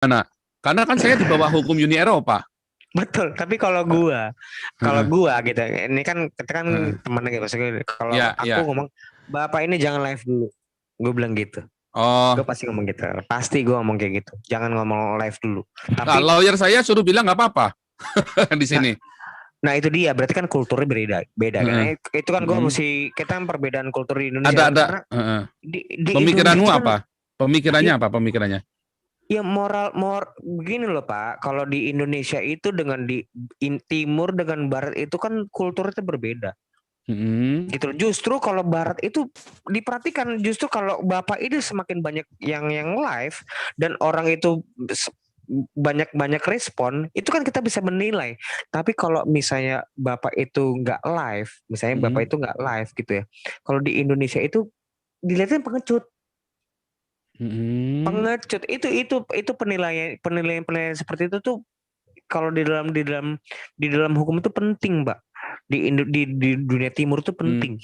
Mana? Karena kan saya di bawah hukum Uni Eropa. Betul, tapi kalau gua gitu, ini kan kita kan teman gitu, maksudnya kalau Ya, aku ya. ngomong, Bapak ini jangan live dulu, gue bilang gitu, gue Oh, pasti ngomong gitu, pasti gue ngomong kayak gitu, jangan ngomong live dulu. nah, Tapi, lawyer saya suruh bilang nggak apa-apa di nah, sini. nah itu dia, berarti kan kulturnya beda kan? Heeh. Itu kan gue Mm. mesti, kita kan perbedaan kultur di Indonesia kan, Ada. karena Heeh. di Indonesia Pemikiranmu itu kan, apa? Pemikirannya ya, apa? Pemikirannya? ya moral begini loh Pak, kalau di Indonesia itu dengan di timur dengan barat itu kan kulturnya berbeda. Gitu. Justru kalau barat itu diperhatikan, justru kalau Bapak ini semakin banyak yang live dan orang itu banyak respon, itu kan kita bisa menilai. Tapi kalau misalnya Bapak itu nggak live, misalnya Bapak itu nggak live gitu ya, kalau di Indonesia itu dilihatnya pengecut. Pengecut itu penilaian seperti itu tuh kalau di dalam hukum itu penting, Mbak. Di dunia timur itu penting.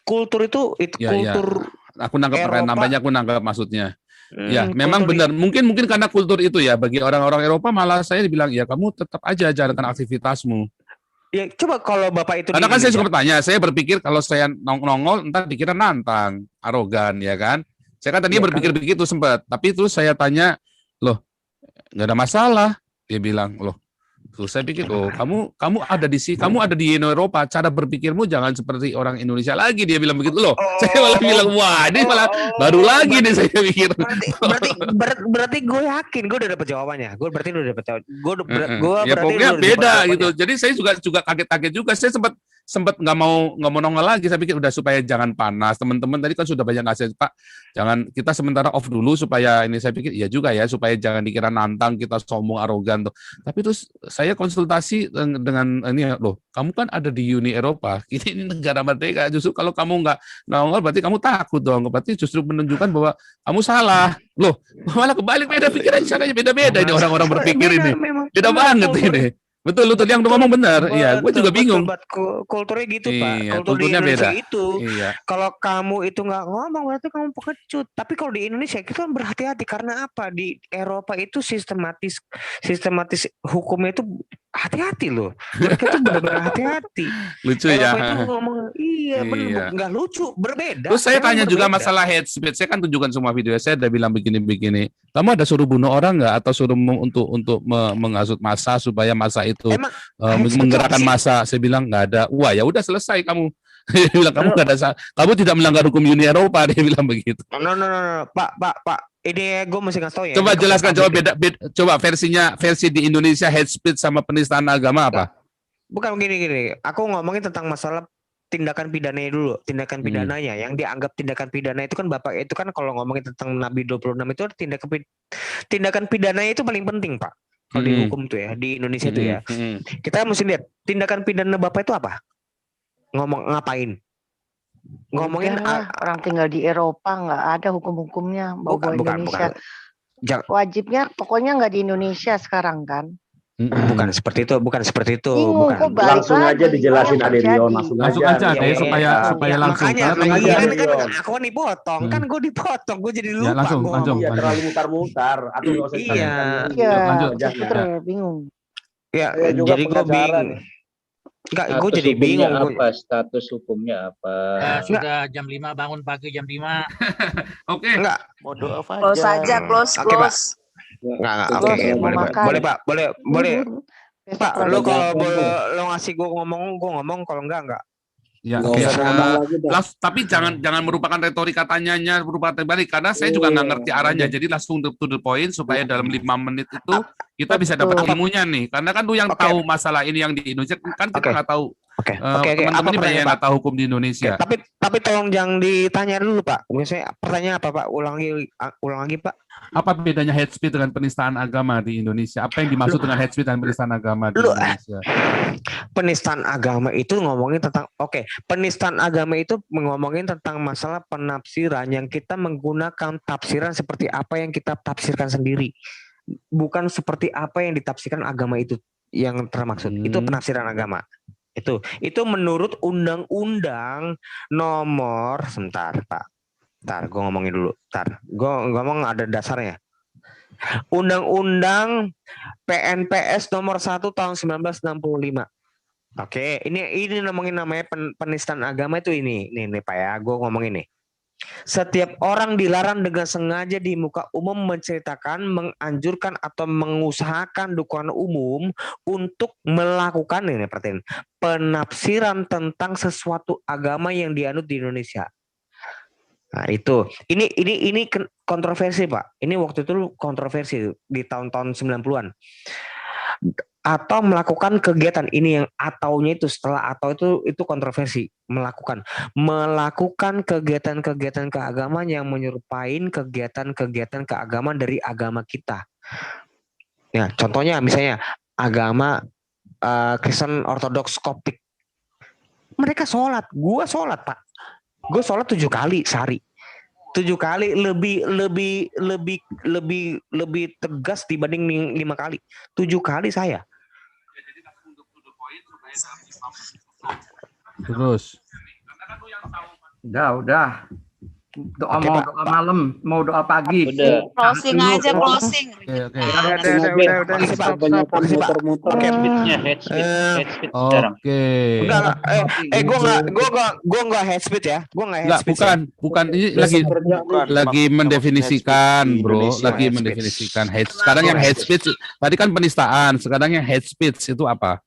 Kultur itu Ya, ya. kultur Aku nangkap Eropa. nampaknya aku nangkap maksudnya. Ya, memang Kultur benar. Mungkin karena kultur itu ya bagi orang-orang Eropa malah saya dibilang ya kamu tetap aja jalankan aktivitasmu. ya coba kalau Bapak itu di Karena kan saya Indonesia. suka bertanya, saya berpikir kalau saya nongol entar dikira nantang, arogan ya kan. Saya kan tadinya Ya berpikir kan. begitu sempat, tapi terus saya tanya, loh nggak ada masalah. Dia bilang, loh terus saya pikir, oh kamu ada di sini, kamu ada di Eropa, cara berpikirmu jangan seperti orang Indonesia lagi. Dia bilang begitu loh. Saya malah bilang, wah ini malah baru lagi nih saya pikir. Berarti gue yakin gue udah dapet jawabannya. Gue berarti udah dapet jawaban. Gue Ya berarti pokoknya udah dapet beda jawabannya. gitu. Jadi saya juga kaget-kaget juga. Saya sempat nggak mau nongol lagi. Saya pikir udah supaya jangan panas. Teman-teman tadi kan sudah banyak ngasih Pak. Jangan kita sementara off dulu supaya ini saya pikir iya juga ya supaya jangan dikira nantang kita sombong arogan tuh. Tapi terus saya konsultasi dengan ini loh. Kamu kan ada di Uni Eropa. Ini negara merdeka. Justru kalau kamu nggak nongol berarti kamu takut dong. Berarti justru menunjukkan bahwa kamu salah. Loh, malah kebalik beda pikiran caranya beda-beda ini orang-orang berpikir ini. Beda banget ini. Betul yang lu ngomong benar. Iya, gue juga bingung. Kulturnya gitu Pak. Iya, Kultur di kulturnya Indonesia beda. itu, Iya. kalau kamu itu nggak ngomong berarti kamu pengecut. Tapi kalau di Indonesia kita berhati-hati karena apa? Di Eropa itu sistematis hukumnya itu hati-hati loh. Mereka tuh benar-benar hati-hati. Lucu Eropa ya. itu ngomong Iya. nggak lucu, berbeda. Terus saya tanya juga berbeda. masalah hate speech. Saya kan tunjukkan semua video. Saya udah bilang begini-begini. Kamu ada suruh bunuh orang nggak atau suruh untuk menghasut massa supaya massa itu Emang hate speech itu apa menggerakkan sih? massa? Saya bilang nggak ada. Wah ya udah selesai kamu. Dia bilang kamu nggak ada. Kamu tidak melanggar hukum Uni Eropa. Dia bilang begitu. No. Pak. Ini gue mesti ngasih tau ya. Coba Ini jelaskan. Coba publik. coba versi di Indonesia hate speech sama penistaan agama apa? Bukan gini. Aku ngomongin tentang masalah tindakan pidananya dulu. Tindakan pidananya yang dianggap tindakan pidana itu kan Bapak itu kan kalau ngomongin tentang Nabi 26 itu tindakan pidananya itu paling penting, Pak. Kalau di hukum tuh ya, di Indonesia tuh ya. Kita mesti lihat tindakan pidana Bapak itu apa? Ngapain? Ngomongin orang tinggal di Eropa nggak ada hukum-hukumnya bawa Indonesia. Wajibnya pokoknya nggak di Indonesia sekarang kan. Bukan seperti itu. Bingung, bukan. Langsung aja dijelasin Adelia, langsung aja deh supaya langsung. Makanya kan aku dipotong, kan gue dipotong, gue jadi lupa. Ya, langsung. Iya, terlalu mutar-mutar. Atau nggak usah. Iya. Lanjut. Bingung. Ya, jadi gue bingung. Enggak, gue jadi bingung. Apa status hukumnya apa? Sudah jam 5 bangun pagi jam 5. Oke. Enggak. Bodoh apa Close aja, close. Oke, Pak. Enggak. Oke, boleh, Pak. Boleh. Pak, lo kalau lo ngasih gue ngomong, kalau enggak. Ya, tapi jangan merupakan retorika tanyanya berupa terbalik karena saya juga nggak ngerti arahnya. Jadi langsung to the point supaya dalam 5 menit itu kita bisa dapat ilmunya nih. Karena kan lu yang tahu masalah ini yang di Indonesia kan kita nggak tahu. Oke. Teman-teman ini banyak yang nggak tahu hukum di Indonesia. Tapi tolong jangan ditanya dulu, Pak. Misalnya pertanyaan apa, Pak? Ulang lagi, Pak. Apa bedanya hate speech dengan penistaan agama di Indonesia? Apa yang dimaksud dengan hate speech dan penistaan agama di Indonesia? Penistaan agama itu ngomongin tentang penistaan agama itu ngomongin tentang masalah penafsiran yang kita menggunakan tafsiran seperti apa yang kita tafsirkan sendiri. Bukan seperti apa yang ditafsirkan agama itu yang termaksud. Itu penafsiran agama. Itu menurut undang-undang nomor sebentar, Pak. Gue ngomongin dulu. Gue ngomong ada dasarnya. Undang-Undang PNPS nomor 1 tahun 1965. Oke, ini namanya penistaan agama itu ini Pak ya, gue ngomong ini. Setiap orang dilarang dengan sengaja di muka umum menceritakan, menganjurkan atau mengusahakan dukungan umum untuk melakukan ini perhatian, penafsiran tentang sesuatu agama yang dianut di Indonesia. Nah, itu. Ini kontroversi, Pak. Ini waktu itu kontroversi di tahun-tahun 90-an. Atau melakukan kegiatan ini yang ataunya itu setelah atau itu kontroversi melakukan kegiatan-kegiatan keagamaan yang menyerupai kegiatan-kegiatan keagamaan dari agama kita. Ya, contohnya misalnya agama Kristen Ortodoks Koptik. Mereka sholat, gua sholat Pak. Gue sholat 7 kali sehari. 7 kali lebih tegas dibanding 5 kali. 7 kali saya. Terus. Udah. Doa mau doa malam, mau doa pagi. Udah. Closing aja, closing. Oke. Udah, Oke. Gue nggak head speed ya. Gue nggak head speed. Bukan ini lagi mendefinisikan, bro. Lagi mendefinisikan head. Sekarang yang head speech tadi kan penistaan. Sekarang yang head speech itu apa?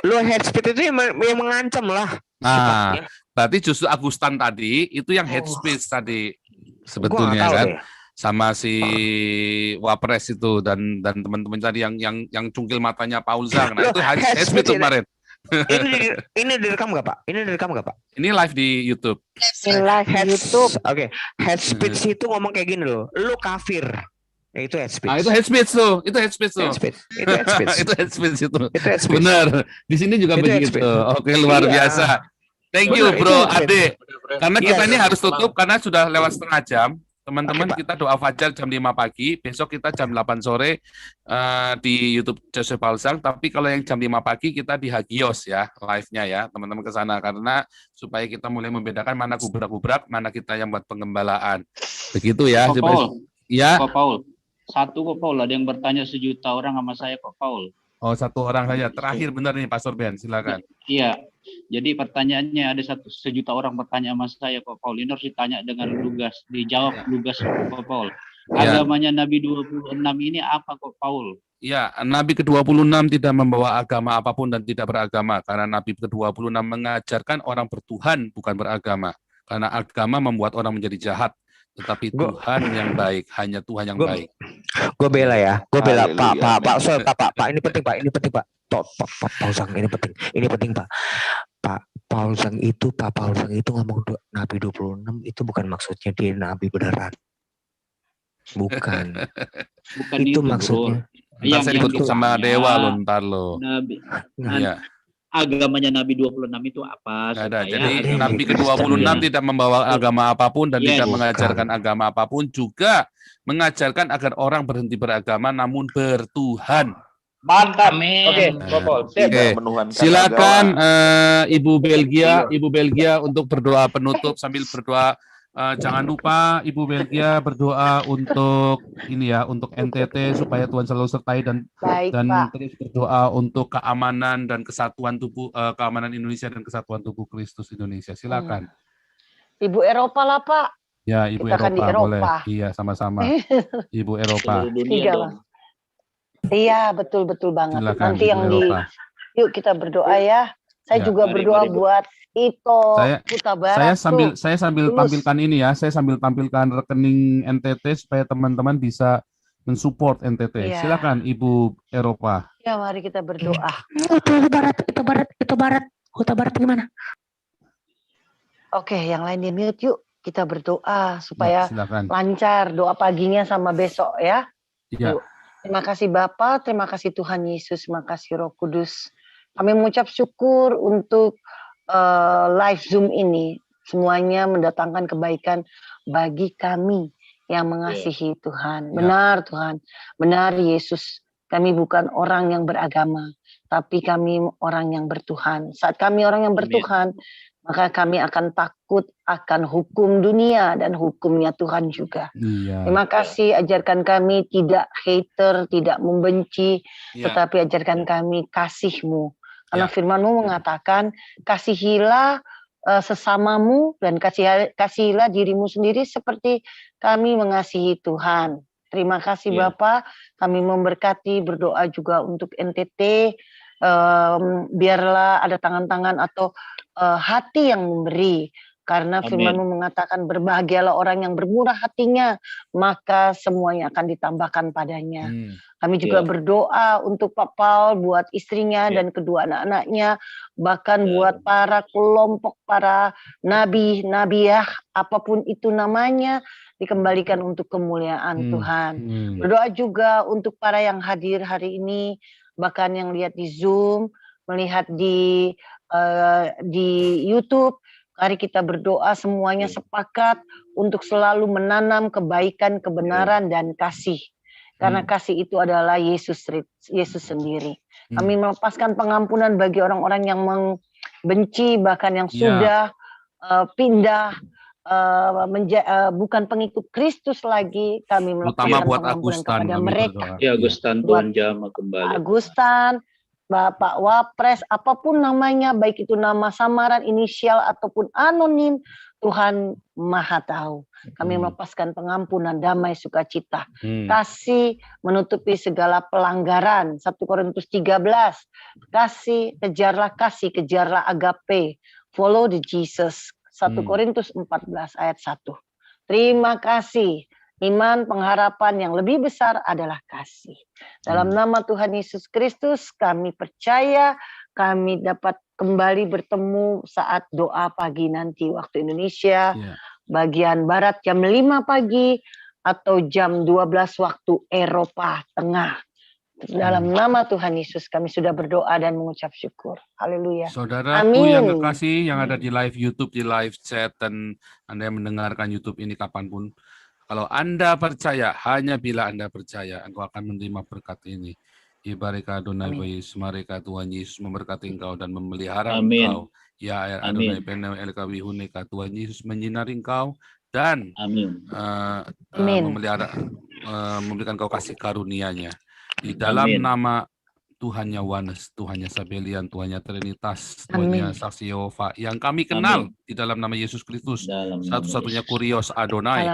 Lo head speech itu yang mengancam lah. Nah, berarti justru Agustan tadi itu yang head speech tadi sebetulnya kan. Sama si Wapres itu dan teman-teman tadi yang cungkil matanya Paul Zhang. Nah, itu head speech kemarin. Ini direkam nggak Pak? Ini live di YouTube. Live di YouTube. Oke. Head speech itu ngomong kayak gini loh. Lu kafir. Itu head speech. Nah, itu head speech tuh. Itu head speech. Itu head speech itu. Benar. Di sini juga itu begitu. Oke, luar biasa. Thank you, Bro Ade. Karena kita ini harus tutup karena sudah lewat setengah jam. Teman-teman, kita doa fajar jam 5 pagi. Besok kita jam 8 sore di YouTube Joseph Paul Zhang. Tapi kalau yang jam 5 pagi kita di Hagios ya, live-nya ya, teman-teman ke sana karena supaya kita mulai membedakan mana gubrak-gubrak, mana kita yang buat pengembalaan. Begitu ya. Paul. Ya. Paul. Satu kok Paul, ada yang bertanya 1 juta orang sama saya kok Paul. Oh, 1 orang saja. Terakhir benar nih Pastor Ben, silakan. Iya. Jadi pertanyaannya ada 1 juta orang bertanya sama saya kok Paul. Ini harus ditanya dengan lugas, dijawab lugas kok Paul. Agamanya Nabi 26 ini apa kok Paul? Ya, Nabi ke-26 tidak membawa agama apapun dan tidak beragama karena Nabi ke-26 mengajarkan orang bertuhan bukan beragama. Karena agama membuat orang menjadi jahat. Tetapi Tuhan yang baik, hanya Tuhan yang baik. Gue bela ya, Pak, ini penting Pak, Pak Paul Zhang, ini penting Pak. Pak Paul Zhang itu ngomong Nabi 26 itu bukan maksudnya dia Nabi beneran. Bukan itu maksudnya. Yang ikut sama dewa lo ntar lo. Nabi. Agamanya Nabi 26 itu apa? Jadi Nabi ke-26 tidak membawa agama apapun dan tidak mengajarkan agama apapun, juga mengajarkan agar orang berhenti beragama namun bertuhan. Mantap. Oke. Silakan Ibu Belgia untuk berdoa penutup sambil berdoa. Jangan lupa Ibu Belgia berdoa untuk ini ya, untuk NTT supaya Tuhan selalu sertai dan terus berdoa untuk keamanan dan kesatuan tubuh keamanan Indonesia dan kesatuan tubuh Kristus Indonesia. Silakan. Ibu Eropa lah Pak. Ya, Ibu Kita Eropa, Eropa boleh. Iya, sama-sama. Ibu Eropa. Iya, betul banget. Silakan, nanti Ibu yang Eropa. Yuk kita berdoa ya. Saya juga berdoa buat Ito Kuta Barat. Saya sambil tampilkan ini ya. Saya sambil tampilkan rekening NTT supaya teman-teman bisa mensupport NTT. Ya. Silakan Ibu Eropa. Ya, mari kita berdoa. Kuta Barat gimana? Oke, yang lain di mute yuk. Kita berdoa supaya silakan. lancar doa paginya sama besok ya. Iya. Terima kasih Bapa, terima kasih Tuhan Yesus, terima kasih Roh Kudus. Kami mengucap syukur untuk live Zoom ini. Semuanya mendatangkan kebaikan bagi kami yang mengasihi Tuhan. Benar Tuhan, benar Yesus. Kami bukan orang yang beragama, tapi kami orang yang bertuhan. Saat kami orang yang bertuhan, maka kami akan takut akan hukum dunia dan hukumnya Tuhan juga. Iya. Terima kasih, ajarkan kami tidak hater, tidak membenci, tetapi ajarkan kami kasih-Mu. Karena firman-Mu mengatakan, kasihilah sesamamu dan kasihilah dirimu sendiri seperti kami mengasihi Tuhan. Terima kasih Bapak, kami memberkati, berdoa juga untuk NTT, biarlah ada tangan-tangan atau hati yang memberi. Karena firman-Mu mengatakan berbahagialah orang yang bermurah hatinya, maka semuanya akan ditambahkan padanya. Kami juga berdoa untuk Pak Paul, buat istrinya dan kedua anak-anaknya, bahkan buat para kelompok, para nabi, nabiah, apapun itu namanya, dikembalikan untuk kemuliaan Tuhan. Berdoa juga untuk para yang hadir hari ini, bahkan yang lihat di Zoom, melihat di YouTube. Mari kita berdoa semuanya sepakat untuk selalu menanam kebaikan, kebenaran, dan kasih. Karena kasih itu adalah Yesus sendiri. Kami melepaskan pengampunan bagi orang-orang yang membenci, bahkan yang sudah pindah, bukan pengikut Kristus lagi. Kami melepaskan pengampunan kepada mereka. Ya, Agustan, Tuhan jamah kembali. Agustan, Bapak Wapres, apapun namanya, baik itu nama samaran, inisial, ataupun anonim, Tuhan Maha Tahu. Kami melepaskan pengampunan, damai, sukacita. Kasih menutupi segala pelanggaran. 1 Korintus 13. Kejarlah agape. Follow the Jesus. 1 Korintus 14 ayat 1. Terima kasih. Iman, pengharapan yang lebih besar adalah kasih. Dalam nama Tuhan Yesus Kristus, kami percaya kami dapat kembali bertemu saat doa pagi nanti waktu Indonesia, bagian Barat jam 5 pagi atau jam 12 waktu Eropa Tengah. Dalam nama Tuhan Yesus kami sudah berdoa dan mengucap syukur. Haleluya. Saudaraku yang kekasih, yang ada di live YouTube, di live chat, dan Anda yang mendengarkan YouTube ini kapanpun, kalau Anda percaya, hanya bila Anda percaya, engkau akan menerima berkat ini. Ibarika Adonai Yesus, mereka Tuhan Yesus memberkati engkau dan memelihara engkau. Ya Adonai Peneu Elkawi Huneka, Tuhan Yesus menyinari engkau dan memelihara, memberikan engkau kasih karunia-Nya. Di dalam nama Tuhannya Wanes, Tuhannya Sabelian, Tuhannya Trinitas, Tuhannya Saksi Yehova yang kami kenal di dalam nama Yesus Kristus, satu-satunya Kurios Adonai,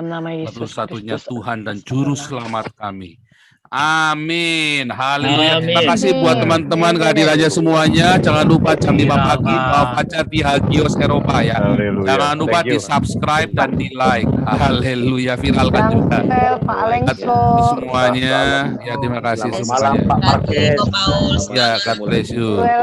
satu-satunya Tuhan dan Juru Selamat kami. Amin. Haleluya. Terima kasih buat teman-teman kehadirannya semuanya. Jangan lupa jam 5 pagi Doa Fajar di Hagios Eropa ya. Jangan lupa di subscribe dan di like. Haleluya. Viralkan juga. Semuanya. Ya terima kasih semuanya. Malam Pak Marquez. Ya, God bless you.